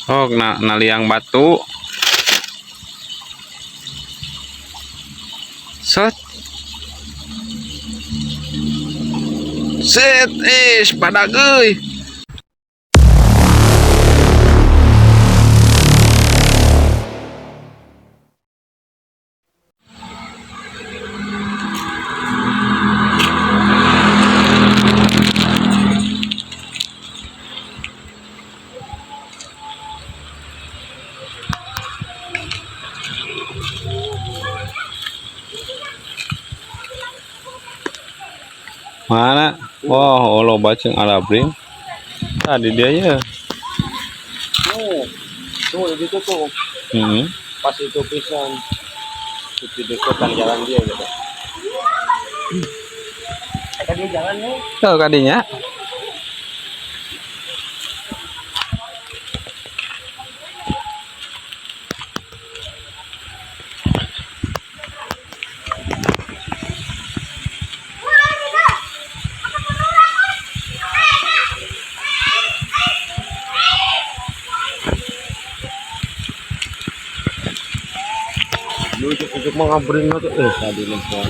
Oh, na liang batu. Set. Set, pada euy. Mana? Oh, lo baceng alabring. Tadi dia ya. Tuh itu tuh. Hmm. Pas itu pisan. Itu deketan jalan dia gitu. Tadi jalan nih. Tuh kadinya. Untuk mengabring itu tadi nempel.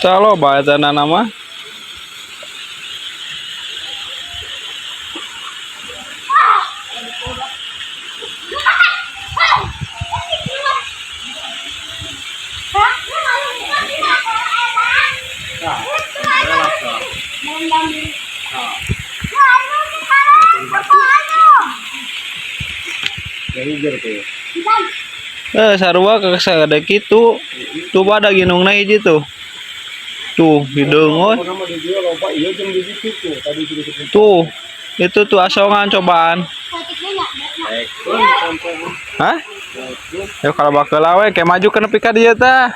Calo bahasa nama. Sarua ke sada kitu. Tuh pada ginungna hiji tuh. Tuh hideungeun. Tuh. Itu tuh asongan cobaan. Hah? Ya kalau bakeula we kayak maju ke nepi ka dieu tah.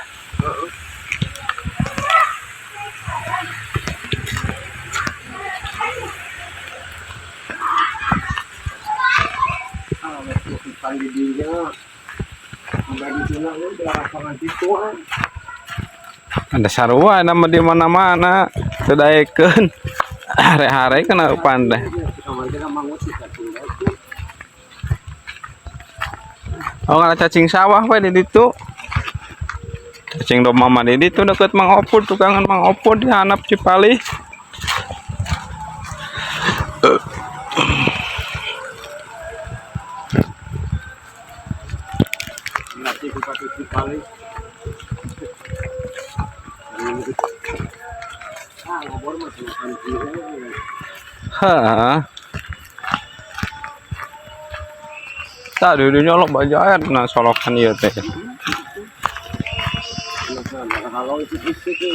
Ada sarua nama di mana-mana sedaekeun hare-hare kena pandai. Oh ngana cacing sawah we di ditu. Cacing domba mah di ditu deket Mang Opud, tukangan Mang Opud di handap Cipali. Hah. Tak dulu nyolok bajayat nah solokan ieu teh. Kalau itu itu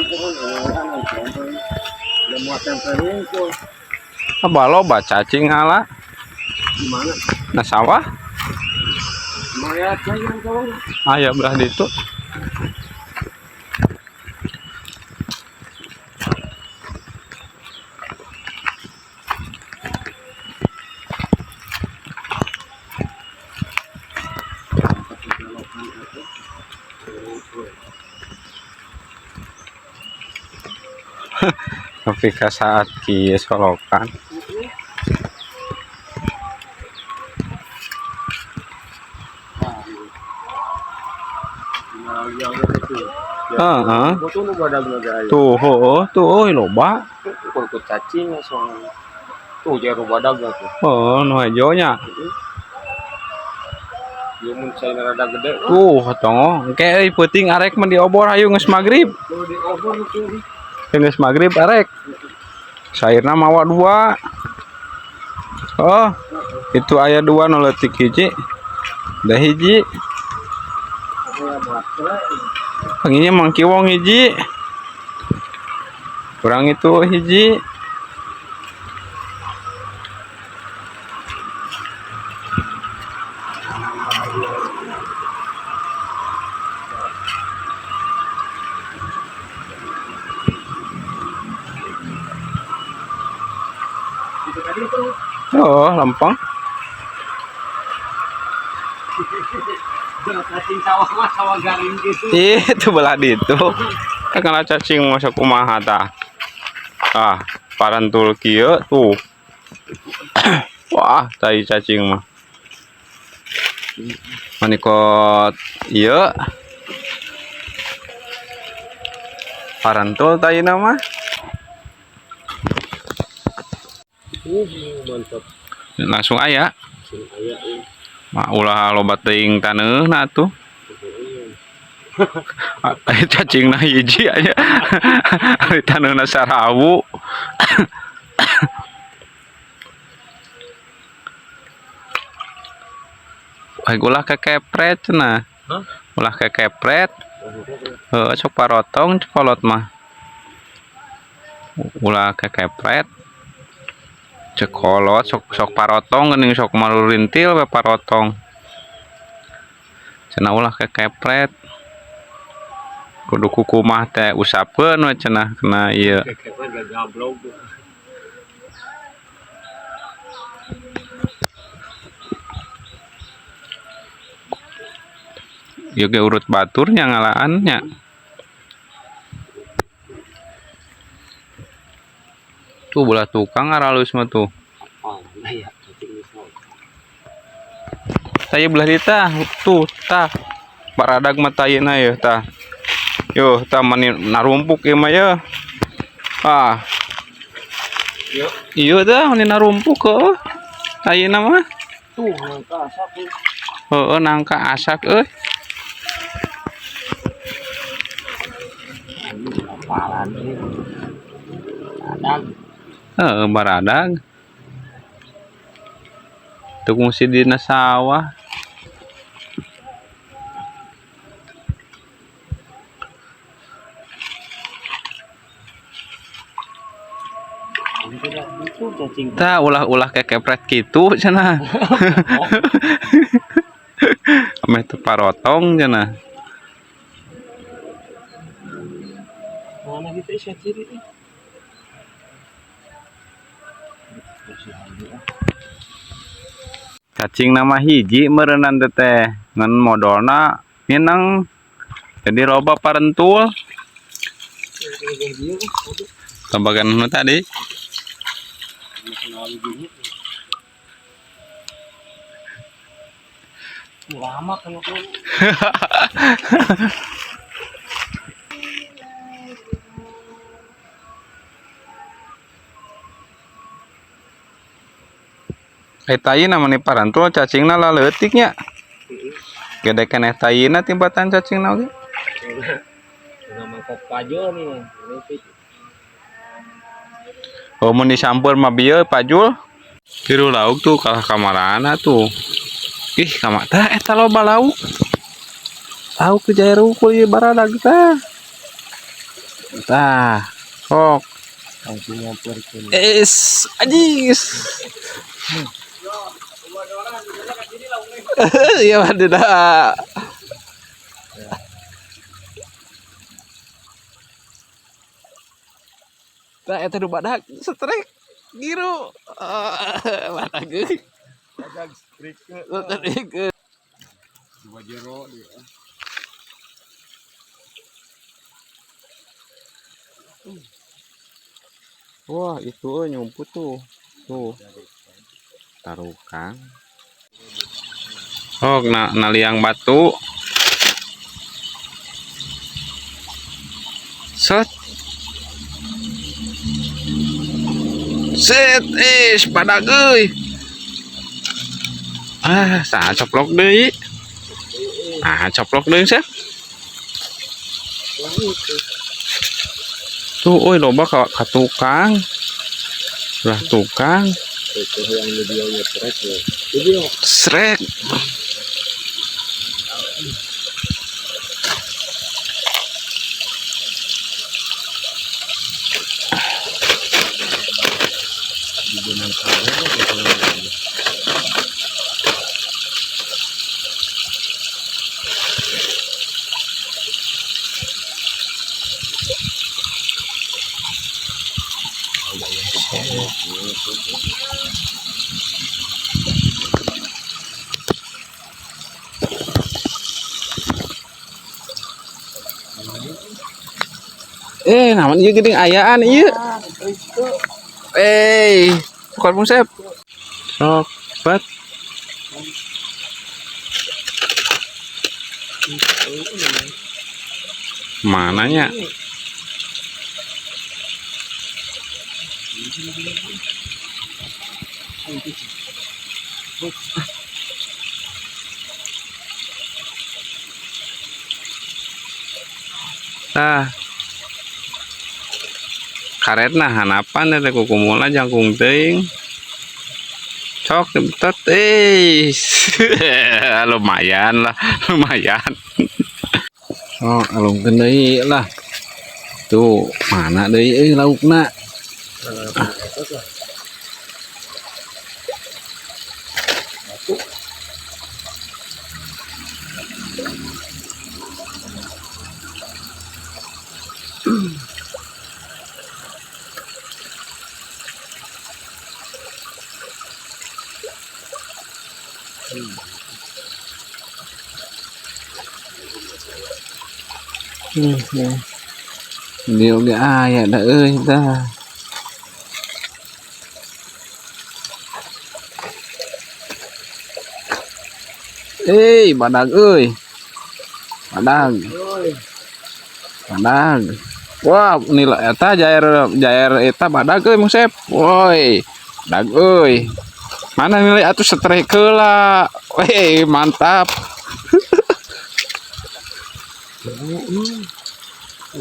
Loba cacing ala. Di mana? Nah sawah. Mayat saya kalau Aya belah ditu. Tapi ka saat kieu solokan. Heeh. Tuh, heueuh, tuh loba. Kurkut cacing langsung tuh jero badag tuh. Oh, nu hejo nya. Ieu mun saena rada gede. Tongo, engke euy peuting arek mah diobor hayu geus magrib. Kudu diobor itu. Geus magrib arek. Sairna mawa 2. Oh, itu aya 2 nu leutik hiji. Da hiji. Panginya Mang Kiwong hiji. Kurang itu hiji. Oh, lempeng. Cacing sawah mah sawah garing gitu. Itu belah ditu. Kana cacing masa kumaha tah. Parantul kieu tuh. Wah, tai cacing mah. Manikot iya. Parantul tai nama. Mantap. Langsung aya. Aya Mah ulah loba teuing taneuna atuh. Cacingna hiji aya. Ari taneuna sarawu. Ulah kekepret cenah. Hah? Ulah kekepret. Sok parotong colot mah. Ulah kekepret. Cekolot sok parotong geuning sok marurintil we parotong. Cenah ulah kekepret. Kudu kukumah teh usapkeun we cenah kena ieu. Kekepret gak gablok. Ieu ge urut baturnya ngalaannya. Tuh belah tukang aralus mah tuh. Oh, ya, cacing iso. Saya belah ditah tuh tah. Baradag mah tayeuna ye tah. Yo tah mani narumpuk ieu mah ye. Ah. Yo, Ieu tah mani narumpuk heuh. Tayeuna mah. tuh nangka asap. Heueuh nangka asak euy. Ini laparan ini. Adag. Heueuh baradag. Teu ngungsi dina sawah. Itu cacing. Tah ulah kekepret kitu cenah. Ameh teu parotong cenah. Mana kita isi ciri nih? Cacing nama hiji meureunnan teh ngan modalna minang jadi loba parentul babagan nu tadi. Lama kan aku. Tai namanya parantul cacingna laleutik nya. Gede keneh taina timbatan cacingna oge. Nama kok pajo nih. Oh mun disampeur mah bieu pajul. Tiru lauk tuh kalah kamarana tuh. Ih kamar tah eta loba lauk. Lauk ke jair ukul ieu baradag tah. Tah, sok. Langsung nyamperkeun. Ajis. Iya mah dah. Tah eta nu badak setrek giru. Badak geus. Badag strik ke. Setrek. Dua jero dia. Wah, itu nyumput tuh. Tuh. Tarukang. Oh, na liang batu. Set. Set, badag euy. Ah, saha coplok deui. Ah, coplok deui sih. Tuh, oi loba ka tukang. Lah tukang. Itu yang videonya trek ya. Video. Srek. Namun ieu geuning ayaan ieu. Bukan Bung Sep. Sok, bet. Mananya? Tah. Karetna hanapan teh kukumula jangkung teuing. Sok betot lumayan lah, lumayan. Oh, alungkeun deui lah. Tuh, mana deui laukna? Điều cái ai ạ đã ơi ta. Ê bà Đăng ơi, bà Đăng, bà Đăng. Wow, nilai eta jair eta badag euy Mang Sep. Woi, Dag euy. Mana nilai atuh strike heula. Weh, mantap.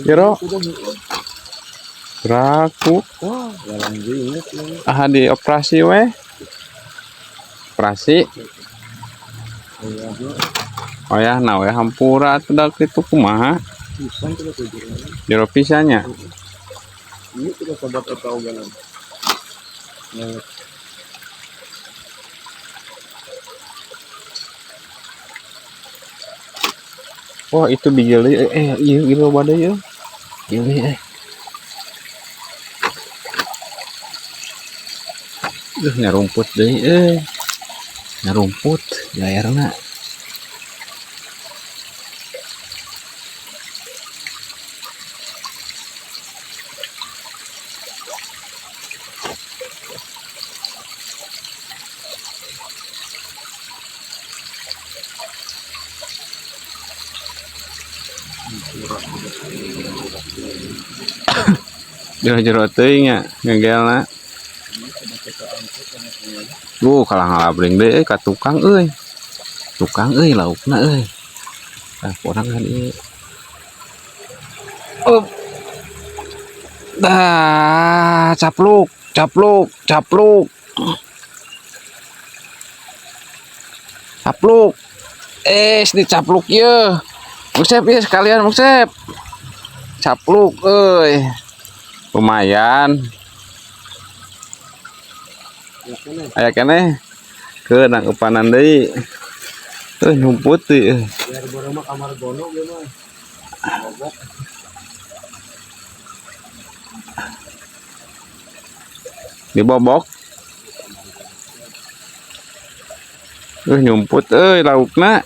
Kiro. Raku. Ah di operasi weh. Operasi. Oh ya, nah we hampura teh dak kitu kumaha? Jero pisannya. Ini kita sobat eta ogalan. Wah, itu digeli iya gitu badai ya. Gili nyarumput deui nyarumput jairna. Jero-jero teuing nya ngegelna. Kalah ngalabring deui ka tukang euy. Tukang euy laukna euy. Tah kurang kan ieu. Dah capluk, capluk, capluk. Capluk. Dicapluk ye. Mang Sep ye sekalian Mang Sep. Capluk euy. Lumayan. Aya keneh. Ke nangeupanan deui. Nyumput teh. Biar borong mah kamar gono ge mah. Dibobok. Nyumput euy laukna.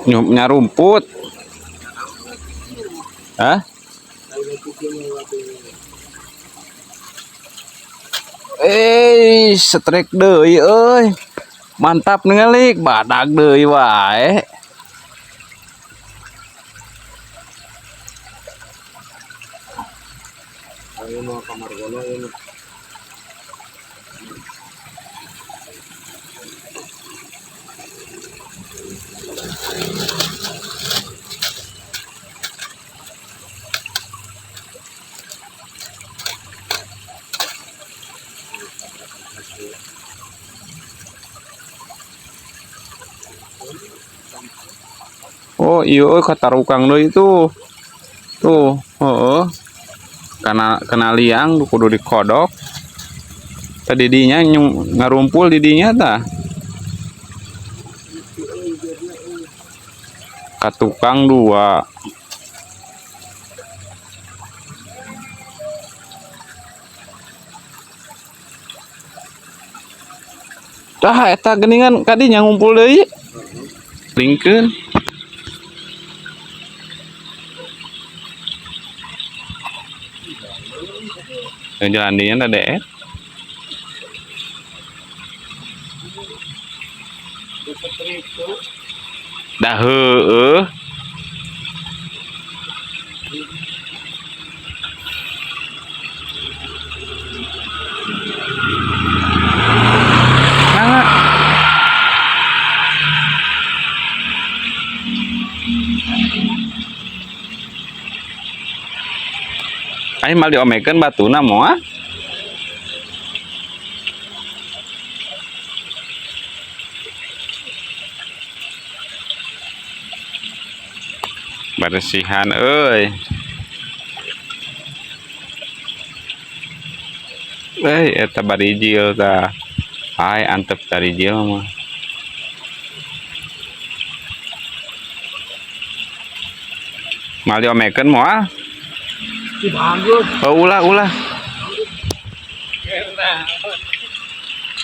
Nyarumput. Hah? Strike deui euy. Mantap ningali badag deui wae. Ayo mau kamar gono ini. Oh iya katarukang deui itu. Tuh, heeh. Kana liang kudu dikodok. Tadi dinya ngarumpul di dinya tah. Katukang 2. Tah eta geningan kadinya ngumpul deui. Lingkeun. Jalan dinya ada deet. Dah heueuh. Ayo mal diomekeun batuna moal. Bersihan euy. Eta barijil tah. Ai antep tarijil mah. Mal diomekeun moal. Oh ulah.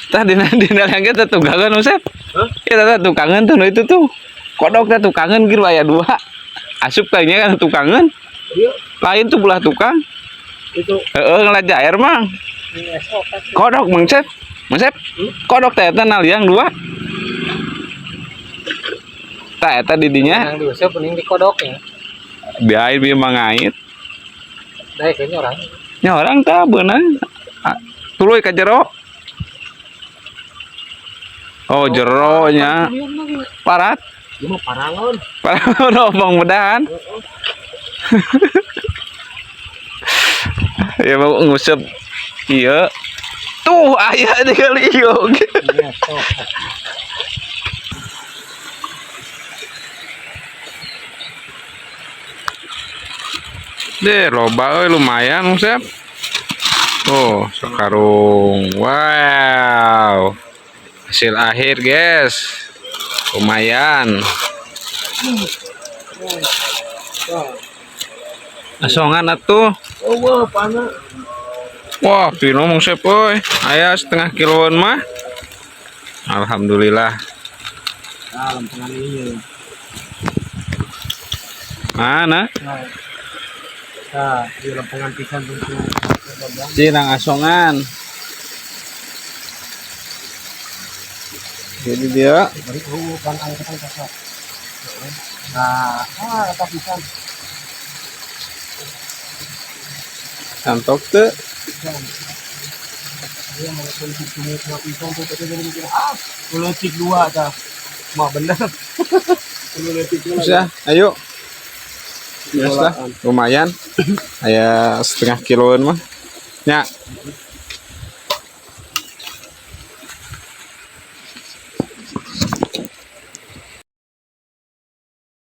Tah dina yang kita tukangan Usep. Kita tukangan tuh itu tuh. Kodok teh tukangan gitu aya dua. Asup kayaknya kan tukangan. Lain tuh belah tukang. Itu. Ngelaja air mang. Kodok Mang Sep. Kodok teh eta naliang dua. Tah eta didinya. Yang diusap pening di kodok ya. Biar mangait. Dai ke orang. Nya orang tah beunang. Tuluy ka jero. Oh, jero nya. Parat. Ieu mah parangon. Parangon omong mudahan. Ya mau ngusep ieu. Tuh aya di kali ieu. Deh, loba euy lumayan Usep. Oh, sekarung. Wow. Hasil akhir, guys. Lumayan. Asongan atuh. Oh, wah, panas. Wah, pino Mang Sep euy. Aya setengah kiloan mah. Alhamdulillah. Lempengan ini. Mana? Nah, di lempengan pisan tuh. Cinang asongan. Jadi dia Bari kan angkatan kasar. Nah, eta pisan. santok teu. Dia mau politik ini sama pisan tuh tapi jadi mikir politik dua dah. Mah bener. Politik dua. Bisa, ayo. Biasa, lumayan. Aya setengah kiloan mah. Nya,